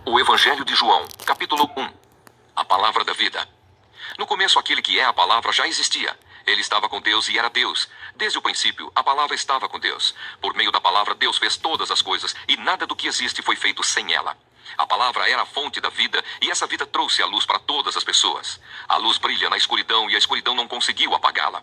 O Evangelho de João, capítulo 1. A palavra da vida. No começo, aquele que é a palavra já existia. Ele estava com Deus e era Deus. Desde o princípio, a palavra estava com Deus. Por meio da palavra, Deus fez todas as coisas, e nada do que existe foi feito sem ela. A palavra era a fonte da vida, e essa vida trouxe a luz para todas as pessoas. A luz brilha na escuridão, e a escuridão não conseguiu apagá-la.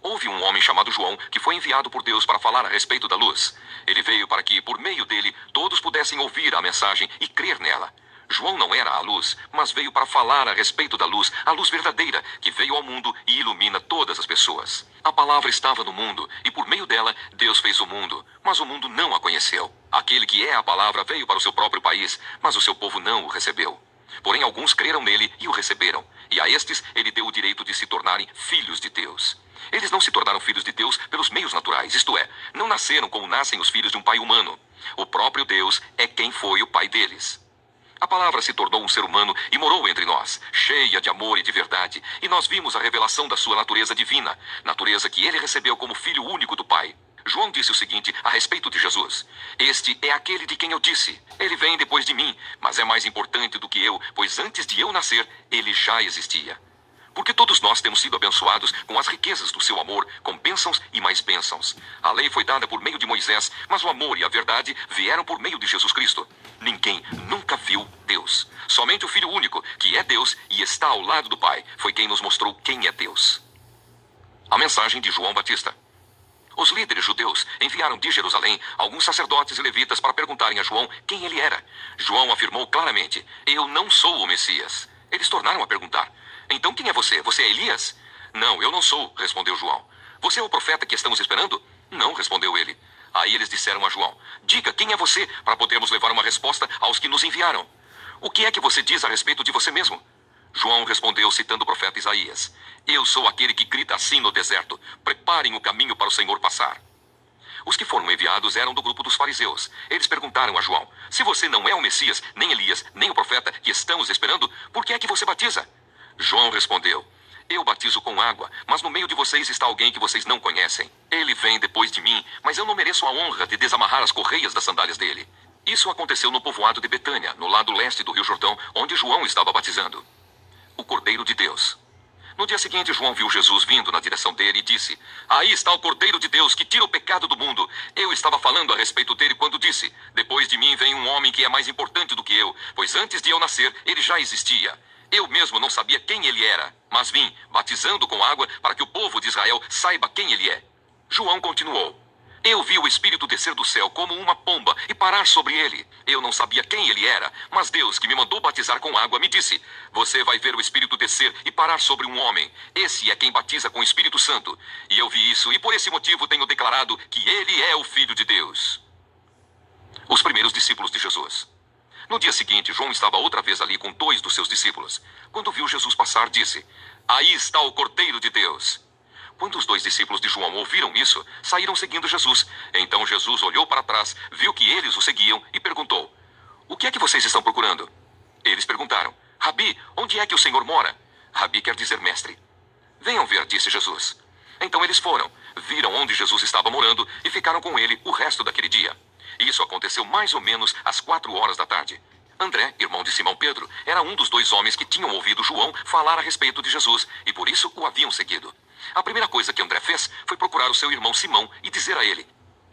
Houve um homem chamado João, que foi enviado por Deus para falar a respeito da luz. Ele veio para que, por meio dele, todos pudessem ouvir a mensagem e crer nela. João não era a luz, mas veio para falar a respeito da luz, a luz verdadeira, que veio ao mundo e ilumina todas as pessoas. A palavra estava no mundo, e por meio dela, Deus fez o mundo, mas o mundo não a conheceu. Aquele que é a palavra veio para o seu próprio país, mas o seu povo não o recebeu. Porém, alguns creram nele e o receberam, e a estes ele deu o direito de se tornarem filhos de Deus. Eles não se tornaram filhos de Deus pelos meios naturais, isto é, não nasceram como nascem os filhos de um pai humano. O próprio Deus é quem foi o pai deles. A palavra se tornou um ser humano e morou entre nós, cheia de amor e de verdade, e nós vimos a revelação da sua natureza divina, natureza que ele recebeu como filho único do Pai. João disse o seguinte a respeito de Jesus: "Este é aquele de quem eu disse, ele vem depois de mim, mas é mais importante do que eu, pois antes de eu nascer, ele já existia." Porque todos nós temos sido abençoados com as riquezas do seu amor, com bênçãos e mais bênçãos. A lei foi dada por meio de Moisés, mas o amor e a verdade vieram por meio de Jesus Cristo. Ninguém nunca viu Deus. Somente o Filho único, que é Deus e está ao lado do Pai, foi quem nos mostrou quem é Deus. A mensagem de João Batista. Os líderes judeus enviaram de Jerusalém alguns sacerdotes e levitas para perguntarem a João quem ele era. João afirmou claramente: "Eu não sou o Messias." Eles tornaram a perguntar: "Então quem é você? Você é Elias?" "Não, eu não sou", respondeu João. "Você é o profeta que estamos esperando?" "Não", respondeu ele. Aí eles disseram a João: "Diga quem é você, para podermos levar uma resposta aos que nos enviaram. O que é que você diz a respeito de você mesmo?" João respondeu citando o profeta Isaías: "Eu sou aquele que grita assim no deserto: preparem o caminho para o Senhor passar." Os que foram enviados eram do grupo dos fariseus. Eles perguntaram a João: "Se você não é o Messias, nem Elias, nem o profeta que estamos esperando, por que é que você batiza?" João respondeu: "Eu batizo com água, mas no meio de vocês está alguém que vocês não conhecem. Ele vem depois de mim, mas eu não mereço a honra de desamarrar as correias das sandálias dele." Isso aconteceu no povoado de Betânia, no lado leste do Rio Jordão, onde João estava batizando. O Cordeiro de Deus. No dia seguinte, João viu Jesus vindo na direção dele e disse: "Aí está o Cordeiro de Deus que tira o pecado do mundo." Eu estava falando a respeito dele quando disse: "Depois de mim vem um homem que é mais importante do que eu, pois antes de eu nascer, ele já existia. Eu mesmo não sabia quem ele era, mas vim batizando com água para que o povo de Israel saiba quem ele é." João continuou: "Eu vi o Espírito descer do céu como uma pomba e parar sobre ele. Eu não sabia quem ele era, mas Deus, que me mandou batizar com água, me disse: você vai ver o Espírito descer e parar sobre um homem. Esse é quem batiza com o Espírito Santo." E eu vi isso, e por esse motivo tenho declarado que ele é o Filho de Deus. Os primeiros discípulos de Jesus. No dia seguinte, João estava outra vez ali com 2 dos seus discípulos. Quando viu Jesus passar, disse: "Aí está o Cordeiro de Deus." Quando os 2 discípulos de João ouviram isso, saíram seguindo Jesus. Então Jesus olhou para trás, viu que eles o seguiam e perguntou: "O que é que vocês estão procurando?" Eles perguntaram: "Rabi, onde é que o Senhor mora?" Rabi quer dizer mestre. "Venham ver", disse Jesus. Então eles foram, viram onde Jesus estava morando e ficaram com ele o resto daquele dia. Isso aconteceu mais ou menos às 4 horas da tarde. André, irmão de Simão Pedro, era um dos 2 homens que tinham ouvido João falar a respeito de Jesus e por isso o haviam seguido. A primeira coisa que André fez foi procurar o seu irmão Simão e dizer a ele: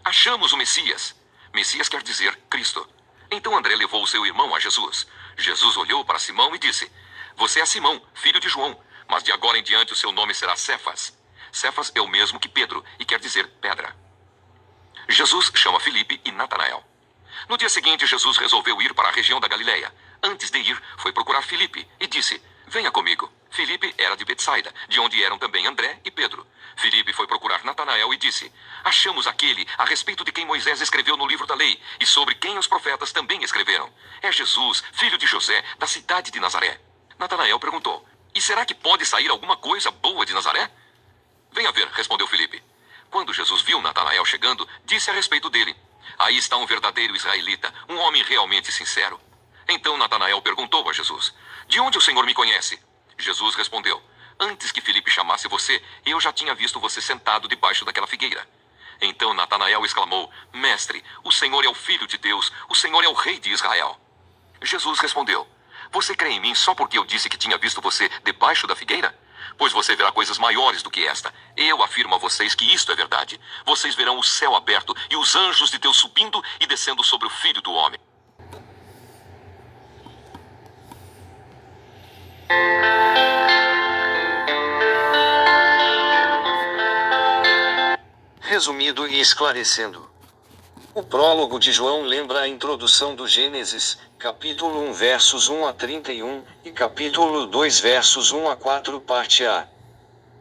"Achamos o Messias." Messias quer dizer Cristo. Então André levou o seu irmão a Jesus. Jesus olhou para Simão e disse: "Você é Simão, filho de João, mas de agora em diante o seu nome será Cefas." Cefas é o mesmo que Pedro e quer dizer pedra. Jesus chama Filipe e Natanael. No dia seguinte, Jesus resolveu ir para a região da Galileia. Antes de ir, foi procurar Filipe e disse: "Venha comigo." Filipe era de Betsaida, de onde eram também André e Pedro. Filipe foi procurar Natanael e disse: "Achamos aquele a respeito de quem Moisés escreveu no livro da lei e sobre quem os profetas também escreveram. É Jesus, filho de José, da cidade de Nazaré." Natanael perguntou: "E será que pode sair alguma coisa boa de Nazaré?" "Venha ver", respondeu Filipe. Quando Jesus viu Natanael chegando, disse a respeito dele: "Aí está um verdadeiro israelita, um homem realmente sincero." Então Natanael perguntou a Jesus: "De onde o Senhor me conhece?" Jesus respondeu: "Antes que Filipe chamasse você, eu já tinha visto você sentado debaixo daquela figueira." Então Natanael exclamou: "Mestre, o Senhor é o Filho de Deus, o Senhor é o Rei de Israel." Jesus respondeu: Você crê em mim só porque eu disse que tinha visto você debaixo da figueira? Pois você verá coisas maiores do que esta. Eu afirmo a vocês que isto é verdade. Vocês verão o céu aberto e os anjos de Deus subindo e descendo sobre o Filho do Homem. Resumido e esclarecendo. O prólogo de João lembra a introdução do Gênesis, capítulo 1 versos 1 a 31, e capítulo 2 versos 1 a 4 parte A.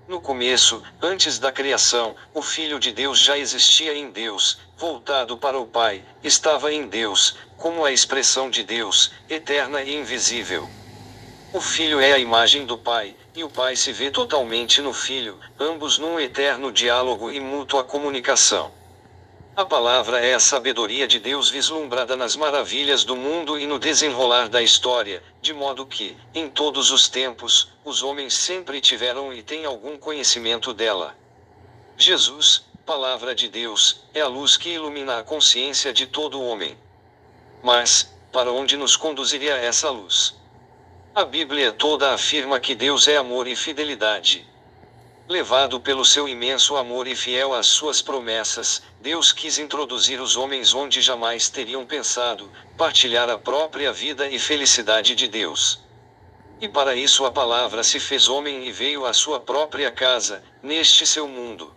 No começo, antes da criação, o Filho de Deus já existia em Deus, voltado para o Pai, estava em Deus, como a expressão de Deus, eterna e invisível. O Filho é a imagem do Pai, e o Pai se vê totalmente no Filho, ambos num eterno diálogo e mútua comunicação. A palavra é a sabedoria de Deus vislumbrada nas maravilhas do mundo e no desenrolar da história, de modo que, em todos os tempos, os homens sempre tiveram e têm algum conhecimento dela. Jesus, palavra de Deus, é a luz que ilumina a consciência de todo homem. Mas, para onde nos conduziria essa luz? A Bíblia toda afirma que Deus é amor e fidelidade. Levado pelo seu imenso amor e fiel às suas promessas, Deus quis introduzir os homens onde jamais teriam pensado, partilhar a própria vida e felicidade de Deus. E para isso a palavra se fez homem e veio à sua própria casa, neste seu mundo.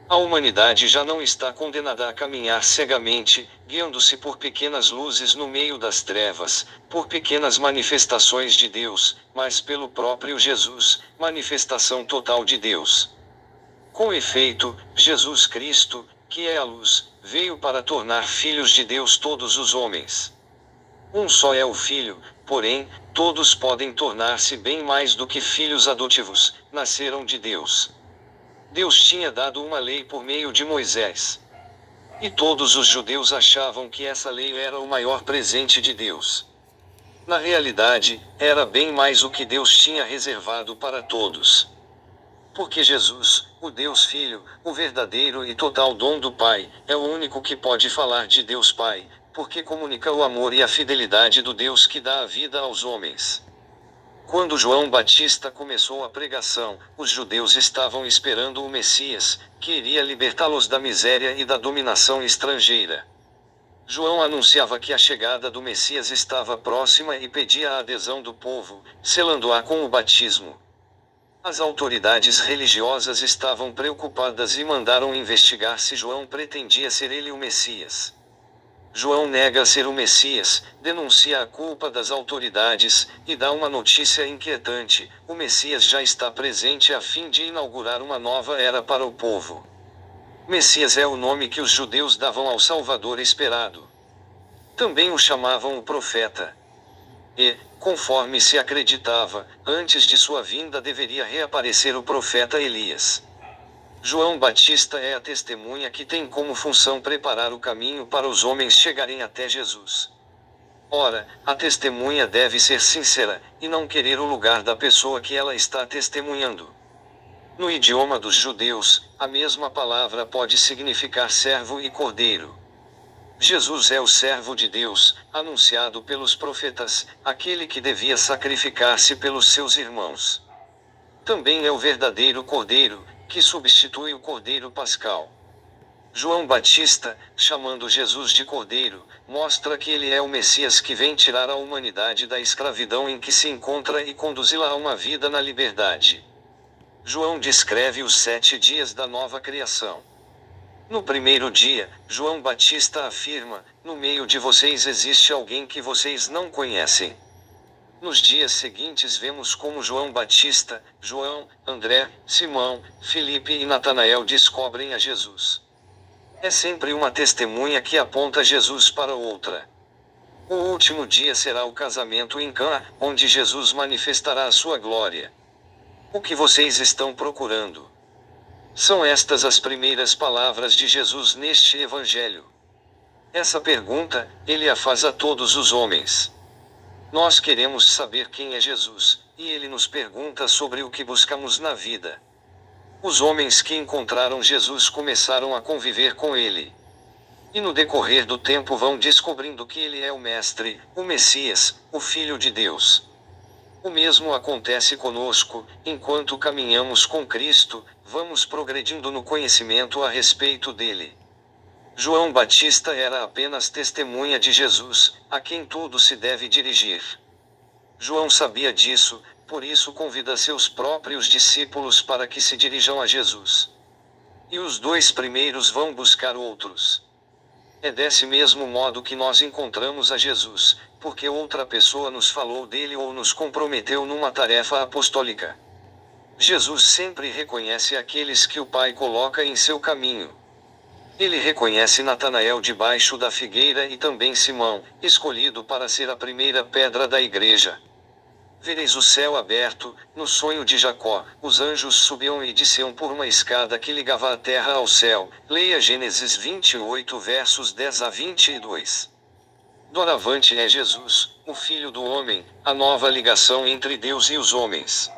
A humanidade já não está condenada a caminhar cegamente, guiando-se por pequenas luzes no meio das trevas, por pequenas manifestações de Deus, mas pelo próprio Jesus, manifestação total de Deus. Com efeito, Jesus Cristo, que é a luz, veio para tornar filhos de Deus todos os homens. Um só é o Filho, porém, todos podem tornar-se bem mais do que filhos adotivos, nasceram de Deus. Deus tinha dado uma lei por meio de Moisés. E todos os judeus achavam que essa lei era o maior presente de Deus. Na realidade, era bem mais o que Deus tinha reservado para todos. Porque Jesus, o Deus Filho, o verdadeiro e total dom do Pai, é o único que pode falar de Deus Pai, porque comunica o amor e a fidelidade do Deus que dá a vida aos homens. Quando João Batista começou a pregação, os judeus estavam esperando o Messias, que iria libertá-los da miséria e da dominação estrangeira. João anunciava que a chegada do Messias estava próxima e pedia a adesão do povo, selando-a com o batismo. As autoridades religiosas estavam preocupadas e mandaram investigar se João pretendia ser ele o Messias. João nega ser o Messias, denuncia a culpa das autoridades, e dá uma notícia inquietante: o Messias já está presente a fim de inaugurar uma nova era para o povo. Messias é o nome que os judeus davam ao Salvador esperado. Também o chamavam o profeta. E, conforme se acreditava, antes de sua vinda deveria reaparecer o profeta Elias. João Batista é a testemunha que tem como função preparar o caminho para os homens chegarem até Jesus. Ora, a testemunha deve ser sincera, e não querer o lugar da pessoa que ela está testemunhando. No idioma dos judeus, a mesma palavra pode significar servo e cordeiro. Jesus é o servo de Deus, anunciado pelos profetas, aquele que devia sacrificar-se pelos seus irmãos. Também é o verdadeiro cordeiro, que substitui o cordeiro pascal. João Batista, chamando Jesus de cordeiro, mostra que ele é o Messias que vem tirar a humanidade da escravidão em que se encontra e conduzi-la a uma vida na liberdade. João descreve os 7 dias da nova criação. No primeiro dia, João Batista afirma: no meio de vocês existe alguém que vocês não conhecem. Nos dias seguintes vemos como João Batista, João, André, Simão, Filipe e Natanael descobrem a Jesus. É sempre uma testemunha que aponta Jesus para outra. O último dia será o casamento em Cã, onde Jesus manifestará a sua glória. O que vocês estão procurando? São estas as primeiras palavras de Jesus neste Evangelho. Essa pergunta, ele a faz a todos os homens. Nós queremos saber quem é Jesus, e ele nos pergunta sobre o que buscamos na vida. Os homens que encontraram Jesus começaram a conviver com ele. E no decorrer do tempo vão descobrindo que ele é o Mestre, o Messias, o Filho de Deus. O mesmo acontece conosco, enquanto caminhamos com Cristo, vamos progredindo no conhecimento a respeito dele. João Batista era apenas testemunha de Jesus, a quem tudo se deve dirigir. João sabia disso, por isso convida seus próprios discípulos para que se dirijam a Jesus. E os dois primeiros vão buscar outros. É desse mesmo modo que nós encontramos a Jesus, porque outra pessoa nos falou dele ou nos comprometeu numa tarefa apostólica. Jesus sempre reconhece aqueles que o Pai coloca em seu caminho. Ele reconhece Natanael debaixo da figueira e também Simão, escolhido para ser a primeira pedra da igreja. Vereis o céu aberto, no sonho de Jacó, os anjos subiam e desciam por uma escada que ligava a terra ao céu. Leia Gênesis 28 versos 10 a 22. Doravante é Jesus, o Filho do Homem, a nova ligação entre Deus e os homens.